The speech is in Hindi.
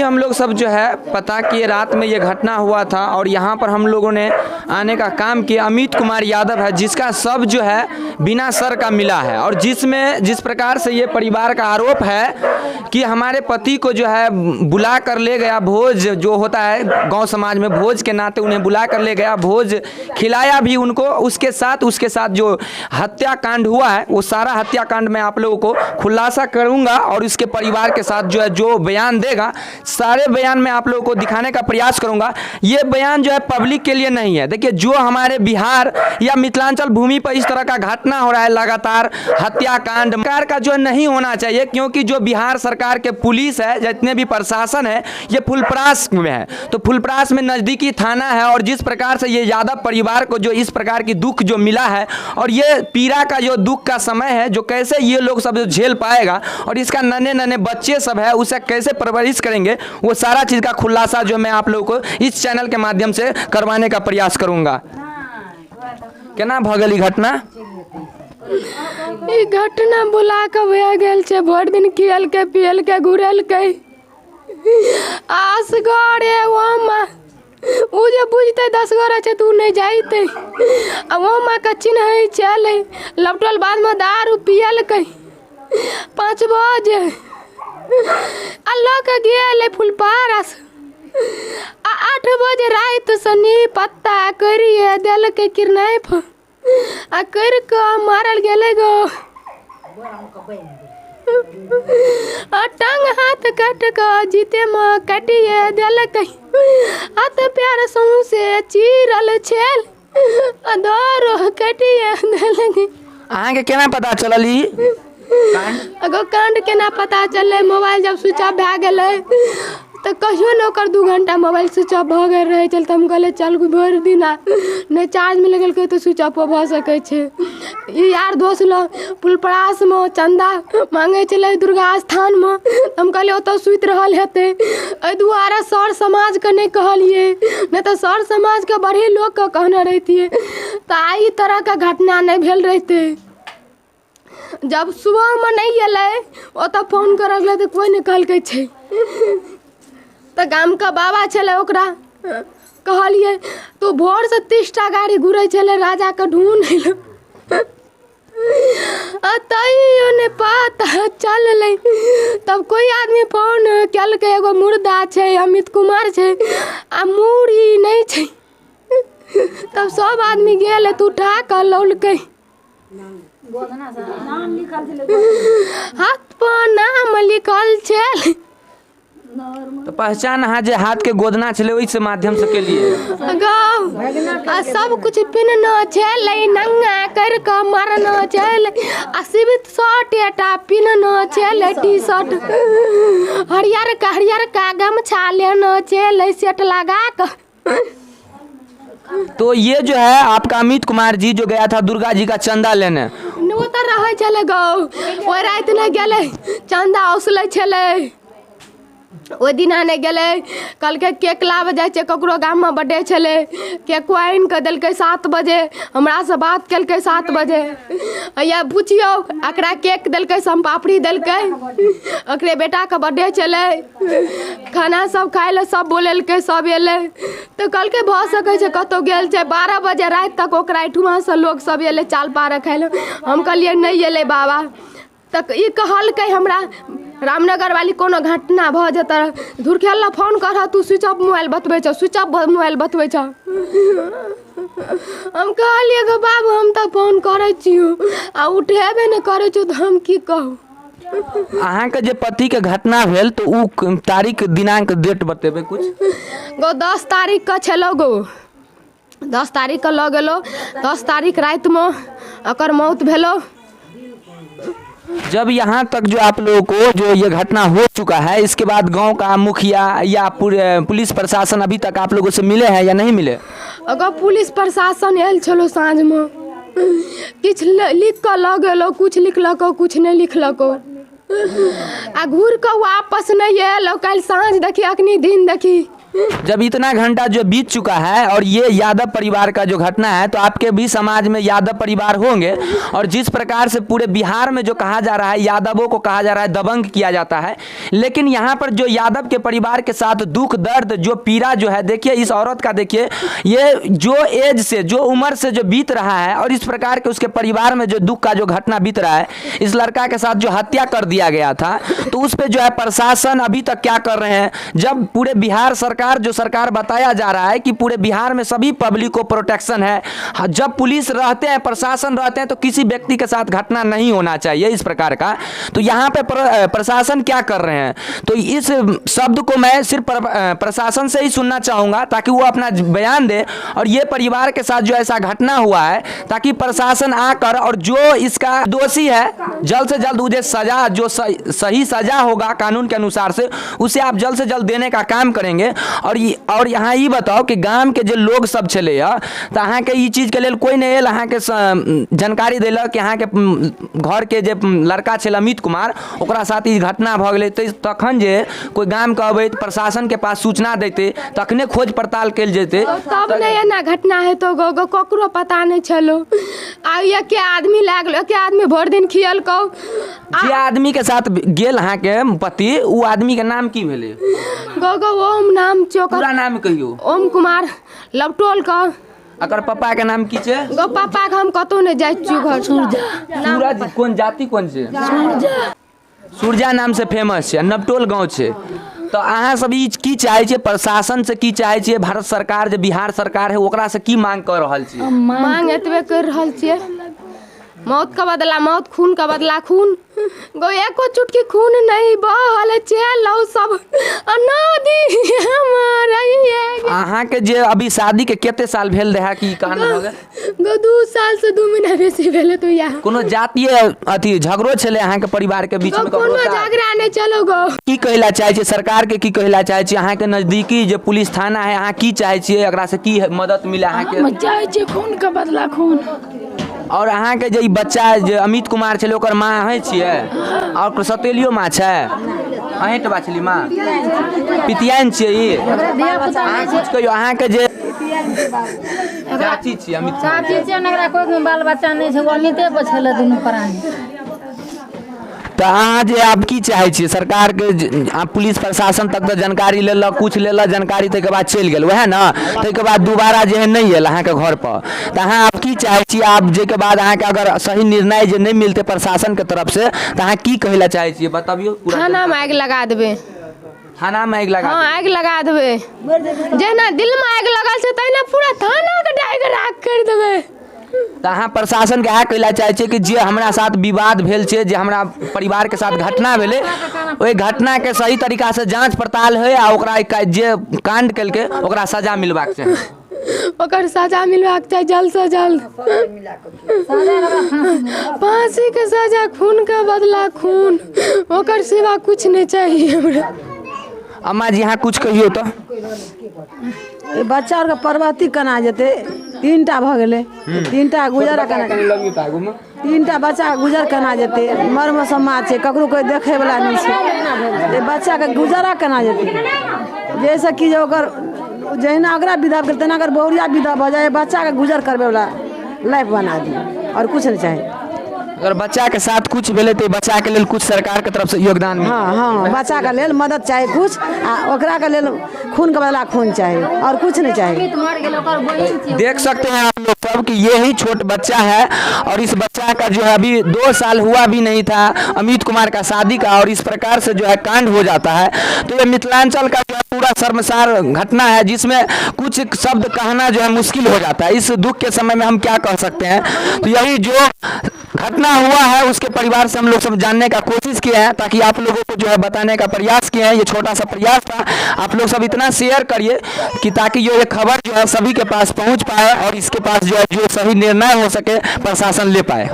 हम लोग सब जो है पता किए, रात में ये घटना हुआ था और यहाँ पर हम लोगों ने आने का काम किया। अमित कुमार यादव है जिसका शव जो है बिना सर का मिला है और जिस प्रकार से ये परिवार का आरोप है कि हमारे पति को जो है बुला कर ले गया, भोज जो होता है गांव समाज में भोज के नाते उन्हें बुला कर ले गया, भोज खिलाया भी उनको, उसके साथ जो हत्याकांड हुआ है वो सारा हत्याकांड मैं आप लोगों को खुलासा करूंगा और उसके परिवार के साथ जो है जो बयान देगा सारे बयान में आप लोगों को दिखाने का प्रयास करूंगा। ये बयान जो है पब्लिक के लिए नहीं है। देखिए जो हमारे बिहार या मिथिलांचल भूमि पर इस तरह का घटना हो रहा है लगातार हत्याकांड सरकार का जो नहीं होना चाहिए, क्योंकि जो बिहार सरकार के पुलिस है जितने भी प्रशासन है ये फुलपरास में है, तो फुलपरास में नज़दीकी थाना है और जिस प्रकार से ये यादव परिवार को जो इस प्रकार की दुख जो मिला है और ये पीड़ा का जो दुख का समय है जो कैसे ये लोग सब जो झेल पाएगा और इसका नन्हे नन्हे बच्चे सब है उसे कैसे परवरिश करेंगे, वो सारा चीज़ का खुलासा जो मैं आप लोगों को इस चैनल के माध्यम से करवाने का प्रयास करूंगा। केना भगल घटना घटना बुला के भए गेल छै, भर दिन खियल के पियल के घुरल के आसगरे ओमा उ जे बुझते 10 घर छै तू नहीं जाइते अब ओमा के चिन्ह चले लपटल बाद में दारू पियल के 5 बजे अल्लाह के गेल फुलपारस 8 बजे रात सनी पत्ता करिए दिल के किरनाइफ आ कर के मारल गेले गो टांग हाथ कट के जीते में कटिए दिल के हाथ पैर सौंसे चीरल छेल अधर कटिए दिल के। अहाँ के केना पता चलल ई अगो कांड केना पता चले, मोबाइल जब स्विच ऑफ भए गेलै तो कहियो न ओकर 2 घंटा मोबाइल स्विच ऑफ भऽ गेल रहे चल, हम कहले चल भर दिन नहीं चार्ज में लगेलकै तो स्विच ऑफ भऽ सकै छै। ई यार दोस्त लोग फुलपरास में चंदा मांगे चले दुर्गा स्थान में, हम कहले ओतऽ सुति रहल हेतै, एहि दुआरे सर समाज के नहीं कहलिए, नहीं तो सर समाज के बड़े लोग के कहने रहितिए तो आई तरह का घटना नहीं भेल रहते। जब सुबह में नहीं अलै ओतऽ फोन करल तो कोई नहीं कहलकै छै, तो गाम का बाबा चले ओकरा कहलिए तो भोर से 30टा गाड़ी घूरे चले राजा के ढूंढ तैयो ने पता चल ले, तब कोई आदमी फोन कल के एगो मुर्दा छै अमित कुमार छै आ मूड़ी नहीं छै, तब सब आदमी गेल तू उठा कर लौलकै हाथ पर नाम लिखल छै तो पहचान अहाँ जे हाथ के गोदना छले ओहि से माध्यम से के लिए सब कुछ पिनना छले नंगा कर के मारना छले आ सिवित शर्ट एटा पिनना छले टी शर्ट हरियर का गमछा लेना छले सेट लगा के। तो ये जो है आपका अमित कुमार जी जो गया था दुर्गा जी का चंदा लेने वो तो रहे चले गो ओ रात ने गेले चंदा औसले छले ओ दिना नहीं गेले कल के केक लाब जाए छे ककरो गाम में बर्थडे छले केक आइन के देलकै 7 बजे हमरा से बात केलकै 7 बजे या पूछियो एकरा केक देलकै सम पापड़ी देलकै ओकरे बेटा के बर्थडे छले खाना सब खाए ले सब बोलेलकै सब एले तो कल के भ सकै छै कतो गेल छै 12 बजे रात तक ओकरा एठुमा से लोग सब एले चाल पार खाए ले हम कहलिए नहीं एले बाबा तक ई कहलकै हमरा रामनगर वाली कोनो घटना भ जता धुरखेला फोन कर तू स्विच ऑफ मोबाइल बतबै छ स्विच ऑफ मोबाइल बतबै छ हम कहलिए गो बाबू हम त फोन करै छियो आ उठेबे न करै छ त हम की कहू। अहाँ के जे पति के घटना भेल तो उ तारीख दिनांक डेट बतेबे कुछ गो 10 तारीख का छलो गो 10 तारीख का ल गेलो 10 तारीख रात में अकर मौत भेलो। जब यहाँ तक जो आप लोगों को जो ये घटना हो चुका है इसके बाद गांव का मुखिया या पुलिस प्रशासन अभी तक आप लोगों से मिले हैं या नहीं मिले? अगर पुलिस प्रशासन आयल छलो साँझ में किछ लिख कर ल गेलो कुछ लिखलको कुछ नहीं लिखलको आ घूर के वापस नहीं आयल कल साँझ देखी अखनी दिन देखी जब इतना घंटा जो बीत चुका है और ये यादव परिवार का जो घटना है, तो आपके भी समाज में यादव परिवार होंगे, और जिस प्रकार से पूरे बिहार में जो कहा जा रहा है, यादवों को कहा जा रहा है दबंग किया जाता है, लेकिन यहाँ पर जो यादव के परिवार के साथ दुख दर्द जो पीड़ा जो है, देखिए इस औरत का, देखिए ये जो एज से, जो उम्र से जो बीत रहा है, और इस प्रकार के उसके परिवार में जो दुख का जो घटना बीत रहा है, इस लड़का के साथ जो हत्या कर दिया गया था, तो उस पर जो है प्रशासन अभी तक क्या कर रहे हैं। जब पूरे बिहार सरकार जो सरकार बताया जा रहा है कि पूरे बिहार में सभी पब्लिक को प्रोटेक्शन है, जब पुलिस रहते हैं, प्रशासन रहते हैं, तो किसी व्यक्ति के साथ घटना नहीं होना चाहिए इस प्रकार का, तो यहाँ पे प्रशासन क्या कर रहे हैं। तो इस शब्द को मैं सिर्फ प्रशासन से ही सुनना चाहूँगा ताकि वो अपना बयान दे, और ये परिवार के साथ जो ऐसा घटना हुआ है, ताकि प्रशासन आकर और जो इसका दोषी है जल्द से जल्द उसे सजा, जो सही सजा होगा कानून के अनुसार से, उसे आप जल्द से जल्द देने का काम करेंगे। और यहाँ ये बताओ कि गांव के जो लोग सब चले तो अहाँ के ये चीज के लिए कोई नहीं आयल अहाँ के जानकारी दिलक कि अहाँ के घर के जो लड़का छे अमित कुमार, ओकरा साथ ई घटना भ गेलै, तखन जे कोई गाम के अबैत प्रशासन के पास सूचना देते, तखने खोज पड़ताल कल जेते। तब नहीं एना घटना है तो ककरो पता नहीं चलो। आ के आदमी लागल, के आदमी भर दिन खियल को, जे आदमी के साथ गेल अहाँ के पति, उ आदमी के नाम की भेले? ओम नाम चोकर, पूरा नाम कहियो? ओम कुमार लवटोल का। अकर पापा के नाम की छे? पापा के हम कतो नहीं जाय छी घर। सूरज कोन जाति कोन छे? सूरजा नाम से फेमस छे, नवटोल गांव छे। तो अहाँ सब ई की चाहे छे, प्रशासन से की चाहे छे, भारत सरकार जो बिहार सरकार है ओकरा से की मांग कर रहल छे? मांग एतबे कर रहल छिए, मौत का बदला मौत, खून का बदला खून। एको चुटकी खून नहीं बहल, चल लो सब अनादि हमारा ये। अहाँ के जे अभी शादी के केते साल भेल रहा कि कहां हो गए? 2 साल से 2 महीना बेसी भेले। तो या कोनो जातीय अथी झगड़ो छले अहाँ के परिवार के बीच में? कोनो झगड़ा नहीं चलो गो। की कहला चाहे छे सरकार के, की कहला चाहे छे अहाँ के नजदीकी जे पुलिस थाना है, अहाँ की चाहे छे एकरा से की मदद मिले अहाँ के? चाहे छे खून का बदला खून। और अहाँ के जे बच्चा जे अमित कुमार छे ओकर माँ अहीं छिए, और सतेलियो माँ छे? अहीं तो बाछली माँ पितियान छिए ई? अहाँ कुछ कहियो, अहाँ के जे चाची छिए अमित? चाची छे नगरा कोई बाल बच्चा नहीं छे, वो अमिते पर छले दुनू प्राणी। तो अहाँ जे आप की चाहे छे सरकार के, आप पुलिस प्रशासन तक तो जानकारी ले कुछ ले जानकारी, तक बाद चल गए वह ना, तक बाद दोबारा जे नहीं आयल अहाँ के घर पर, तो अहाँ आप की चाहे छी? आप जे के बाद अहाँ के अगर सही निर्णय जे नहीं मिलते प्रशासन के तरफ से, तो अहाँ की कहला चाहे छी बताबियो? थाना में आग लगा देबे। थाना में आग लगा? हाँ आग लगा देबे। जेना दिल में आग लगल छे तहिना पूरा थाना के डाइग राख कर देबे। तो अहाँ प्रशासन के इएह कहला चाहे छी कि जे हमरा साथ विवाद भेल छे, जे हमरा परिवार के साथ घटना भेले, ओहि घटना के सही तरीका से जांच पड़ताल होय, आ ओकरा जे कांड केलके ओकरा सजा मिलबाक चाही। ओकर सजा मिलबाक चाही जल्द से जल्द। फांसी के सजा, खून का बदला खून, ओकर सिवा कुछ नहीं चाहिए हमरा। अम्मा जी यहाँ कुछ कहियो तो? बच्चा और पर्वती कना जेते, 3टा भ गेले, 3टा गुजर कना, 3टा बच्चा गुजर कना जेते, मर्म समाज छे, ककरो कोई देखे वाला नहीं छे, बच्चा के गुजरा कना जेते। जैसे कि जो ओकर जहिना ओकरा विदा करते तेना अगर बहुरिया विदा भ जाए, बच्चा के गुजर करबे वाला लाइफ बना दी, और कुछ नहीं चाहिए। अगर बच्चा के साथ कुछ भेले तो बच्चा के लेल कुछ सरकार के तरफ से योगदान मिले? हाँ, बच्चा के लेल मदद चाहिए कुछ, आ ओकरा के लेल खून के बदला खून चाहिए, और कुछ नहीं चाहिए। देख सकते हैं आप लोग सब कि ये ही छोट बच्चा है, और इस बच्चा का जो है अभी 2 साल हुआ भी नहीं था अमित कुमार का शादी का, और इस प्रकार से जो है कांड हो जाता है। तो ये मिथिलांचल का जो है पूरा शर्मसार घटना है, जिसमें कुछ शब्द कहना जो है मुश्किल हो जाता है। इस दुख के समय में हम क्या कह सकते हैं? तो यही जो घटना हुआ है उसके परिवार से हम लोग सब जानने का कोशिश किए हैं, ताकि आप लोगों को जो है बताने का प्रयास किए हैं। ये छोटा सा प्रयास था, आप लोग सब इतना शेयर करिए कि ताकि ये खबर जो है सभी के पास पहुंच पाए, और इसके पास जो है जो सही निर्णय हो सके प्रशासन ले पाए।